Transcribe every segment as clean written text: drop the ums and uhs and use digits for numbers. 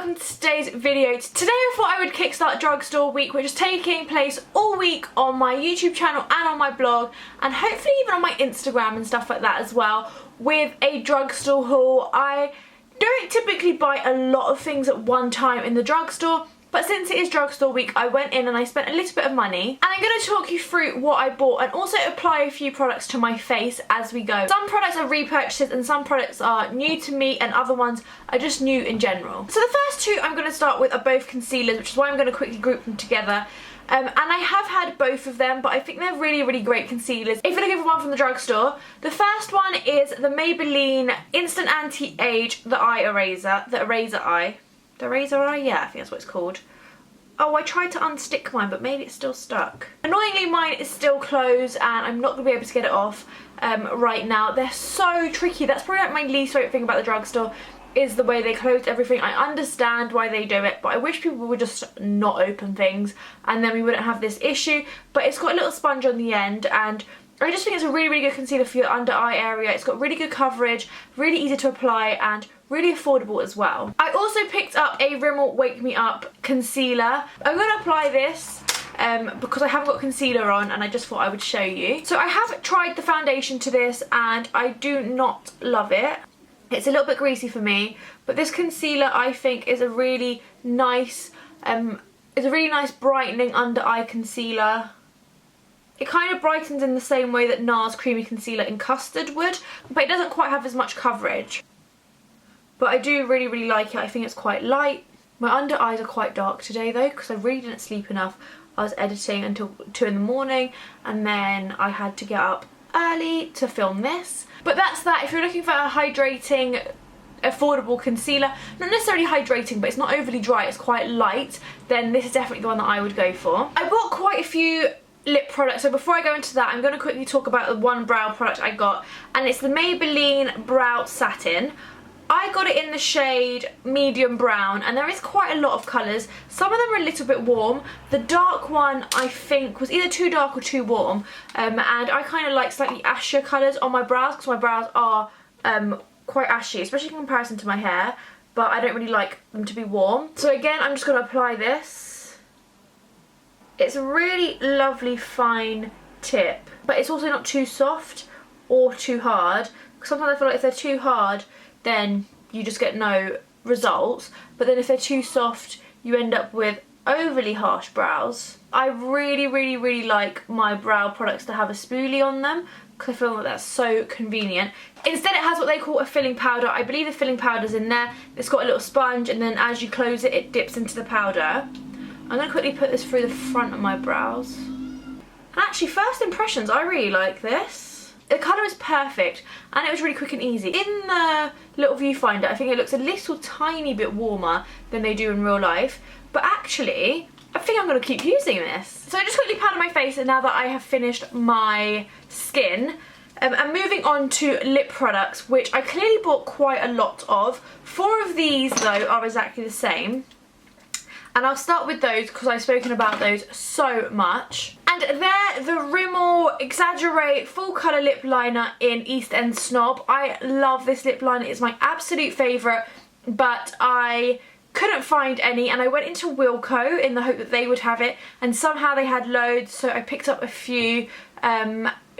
welcome to today's video. Today I thought I would kickstart Drugstore week, which is taking place all week on my YouTube channel and on my blog, and hopefully even on my Instagram and stuff like that as well, with a drugstore haul. I don't typically buy a lot of things at one time in the drugstore, but since it is drugstore week, I went in and I spent a little bit of money. And I'm going to talk you through what I bought and also apply a few products to my face as we go. Some products are repurchases and some products are new to me and other ones are just new in general. So the first two I'm going to start with are both concealers, which is why I'm going to quickly group them together. And I have had both of them, but I think they're really great concealers. If you're looking for one from the drugstore, the first one is the Maybelline Instant Anti-Age The Eye Eraser. The Eraser Eye. The Eraser Eye? Yeah, I think that's what it's called. Oh, I tried to unstick mine, but maybe it's still stuck. Annoyingly, mine is still closed and I'm not going to be able to get it off right now. They're so tricky. That's probably like my least favourite thing about the drugstore, is the way they close everything. I understand why they do it, but I wish people would just not open things and then we wouldn't have this issue. But it's got a little sponge on the end and I just think it's a really good concealer for your under eye area. It's got really good coverage, really easy to apply and really affordable as well. I also picked up a Rimmel Wake Me Up concealer. I'm going to apply this because I haven't got concealer on and I just thought I would show you. So I have tried the foundation to this and I do not love it. It's a little bit greasy for me, but this concealer I think is a really nice, brightening under eye concealer. It kind of brightens in the same way that NARS Creamy Concealer in Custard would, but it doesn't quite have as much coverage. But I do really like it. I think it's quite light. My under eyes are quite dark today though, because I really didn't sleep enough. I was editing until 2 in the morning and then I had to get up early to film this. But that's that. If you're looking for a hydrating, affordable concealer, not necessarily hydrating, but it's not overly dry, it's quite light, then this is definitely the one that I would go for. I bought quite a few lip products, so before I go into that I'm going to quickly talk about the one brow product I got, and it's the Maybelline Brow Satin. I got it in the shade medium brown and there is quite a lot of colours. Some of them are a little bit warm. The dark one I think was either too dark or too warm, and I kind of like slightly ashier colours on my brows because my brows are quite ashy, especially in comparison to my hair, but I don't really like them to be warm. So again, I'm just going to apply this. It's a really lovely fine tip, but it's also not too soft or too hard, because sometimes I feel like if they're too hard then you just get no results, but then if they're too soft you end up with overly harsh brows. I really like my brow products to have a spoolie on them because I feel like that's so convenient. Instead it has what they call a filling powder. I believe the filling powder's in there. It's got a little sponge and then as you close it, it dips into the powder. I'm going to quickly put this through the front of my brows. And actually, first impressions, I really like this. The colour is perfect and it was really quick and easy. In the little viewfinder I think it looks a little tiny bit warmer than they do in real life, but actually I think I'm going to keep using this. So I just quickly powdered my face and now that I have finished my skin, and moving on to lip products, which I clearly bought quite a lot of. 4 of these though are exactly the same. And I'll start with those because I've spoken about those so much. And they're the Rimmel Exaggerate Full Colour Lip Liner in East End Snob. I love this lip liner. It's my absolute favourite, but I couldn't find any and I went into Wilko in the hope that they would have it, and somehow they had loads, so I picked up a few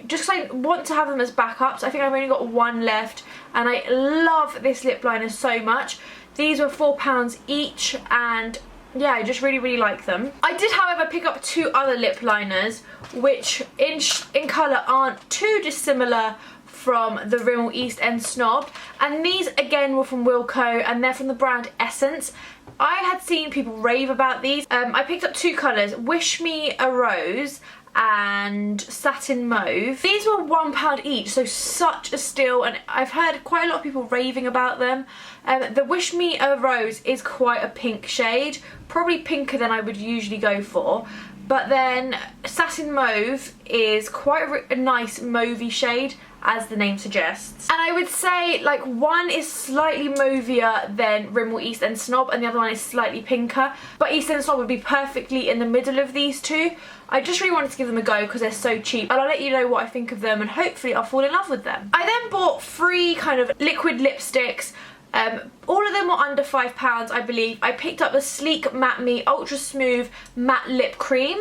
just because I want to have them as backups. I think I've only got 1 left and I love this lip liner so much. These were £4 each and yeah, I just really like them. I did, however, pick up 2 other lip liners, which in colour aren't too dissimilar from the Rimmel East End Snob. And these, again, were from Wilko, and they're from the brand Essence. I had seen people rave about these. I picked up 2 colours, Wish Me a Rose and Satin Mauve. These were £1 each, so such a steal, and I've heard quite a lot of people raving about them. The Wish Me a Rose is quite a pink shade, probably pinker than I would usually go for, but then Satin Mauve is quite a nice mauvey shade, as the name suggests. And I would say like one is slightly mauvier than Rimmel East End Snob and the other one is slightly pinker, but East End Snob would be perfectly in the middle of these two. I just really wanted to give them a go because they're so cheap, and I'll let you know what I think of them and hopefully I'll fall in love with them. I then bought 3 kind of liquid lipsticks. All of them were under £5, I believe. I picked up the Sleek Matte Me Ultra Smooth Matte Lip Cream,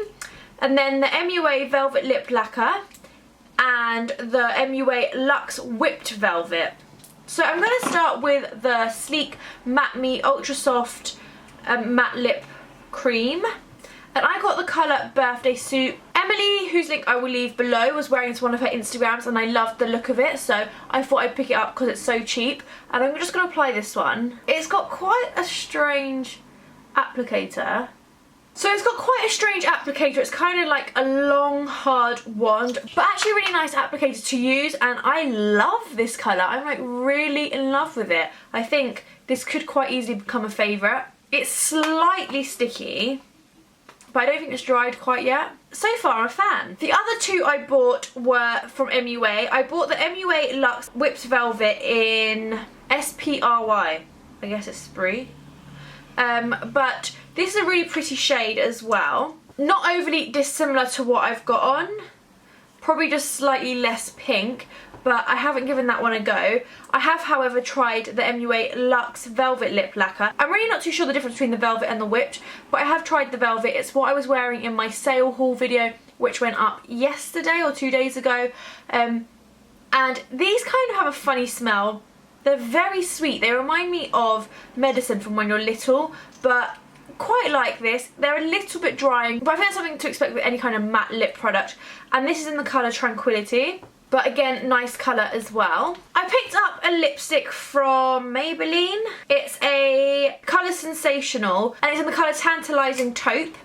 and then the MUA Velvet Lip Lacquer, and the MUA Luxe Whipped Velvet. So I'm going to start with the Sleek Matte Me Ultra Soft Matte Lip Cream. And I got the colour Birthday Suit. Emily, whose link I will leave below, was wearing it to one of her Instagrams and I loved the look of it, so I thought I'd pick it up because it's so cheap. And I'm just going to apply this one. It's got quite a strange applicator. So it's got quite a strange applicator. It's kind of like a long, hard wand, but actually a really nice applicator to use, and I love this colour. I'm like really in love with it. I think this could quite easily become a favourite. It's slightly sticky, but I don't think it's dried quite yet. So far, I'm a fan. The other two I bought were from MUA. I bought the MUA Luxe Whipped Velvet in SPRY. I guess it's Spree. But this is a really pretty shade as well. Not overly dissimilar to what I've got on. Probably just slightly less pink, but I haven't given that one a go. I have, however, tried the MUA Luxe Velvet Lip Lacquer. I'm really not too sure the difference between the velvet and the whipped, but I have tried the velvet. It's what I was wearing in my sale haul video, which went up yesterday or 2 days ago. And these kind of have a funny smell. They're very sweet. They remind me of medicine from when you're little, but quite like this. They're a little bit drying, but I think that's something to expect with any kind of matte lip product. And this is in the colour Tranquility, but again, nice colour as well. I picked up a lipstick from Maybelline. It's a colour Sensational, and it's in the colour Tantalising Taupe.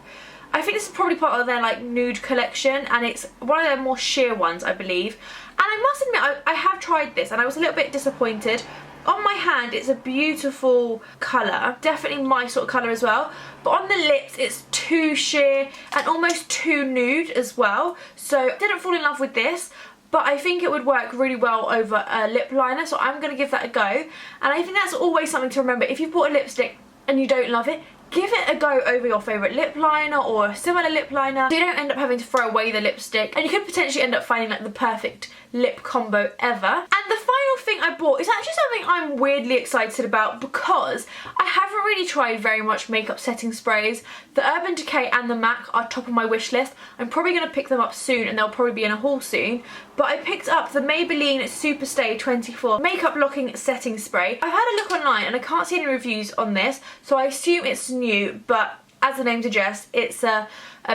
I think this is probably part of their like nude collection, and it's one of their more sheer ones, I believe. And I must admit, I have tried this and I was a little bit disappointed. On my hand, it's a beautiful colour, definitely my sort of colour as well. But on the lips, it's too sheer and almost too nude as well. So I didn't fall in love with this, but I think it would work really well over a lip liner, so I'm going to give that a go. And I think that's always something to remember. If you bought a lipstick and you don't love it, give it a go over your favourite lip liner or a similar lip liner, so you don't end up having to throw away the lipstick, and you could potentially end up finding like the perfect lip combo ever. And the final thing I bought is actually something I'm weirdly excited about because I haven't really tried very much makeup setting sprays. The Urban Decay and the MAC are top of my wish list. I'm probably going to pick them up soon and they'll probably be in a haul soon. But I picked up the Maybelline SuperStay 24 Makeup Locking Setting Spray. I've had a look online and I can't see any reviews on this, so I assume it's new, but as the name suggests, it's a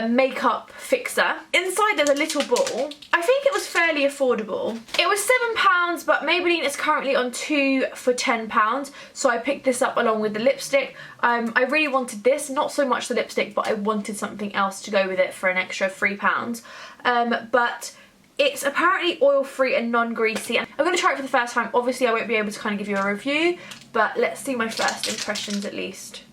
makeup fixer. Inside there's a little ball. I think it was fairly affordable. It was £7, but Maybelline is currently on 2 for £10, so I picked this up along with the lipstick. I really wanted this, not so much the lipstick, but I wanted something else to go with it for an extra £3. But it's apparently oil-free and non-greasy. I'm going to try it for the first time. Obviously, I won't be able to kind of give you a review, but let's see my first impressions at least.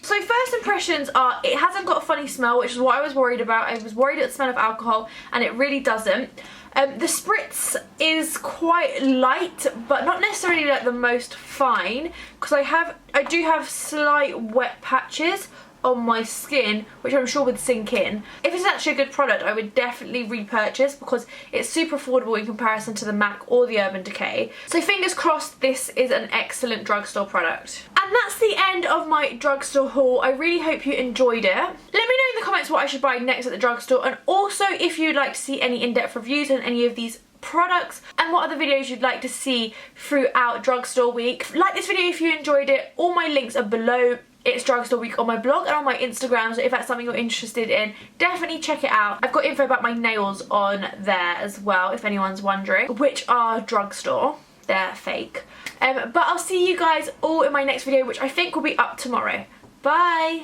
So first impressions are, it hasn't got a funny smell, which is what I was worried about. I was worried at the smell of alcohol, and it really doesn't. The spritz is quite light, but not necessarily like the most fine, because I do have slight wet patches on my skin, which I'm sure would sink in. If it's actually a good product, I would definitely repurchase because it's super affordable in comparison to the MAC or the Urban Decay. So fingers crossed this is an excellent drugstore product. And that's the end of my drugstore haul. I really hope you enjoyed it. Let me know in the comments what I should buy next at the drugstore, and also if you'd like to see any in-depth reviews on any of these products and what other videos you'd like to see throughout drugstore week. Like this video if you enjoyed it. All my links are below. It's drugstore week on my blog and on my Instagram, so if that's something you're interested in, definitely check it out. I've got info about my nails on there as well, if anyone's wondering, which are drugstore. They're fake. But I'll see you guys all in my next video, which I think will be up tomorrow. Bye!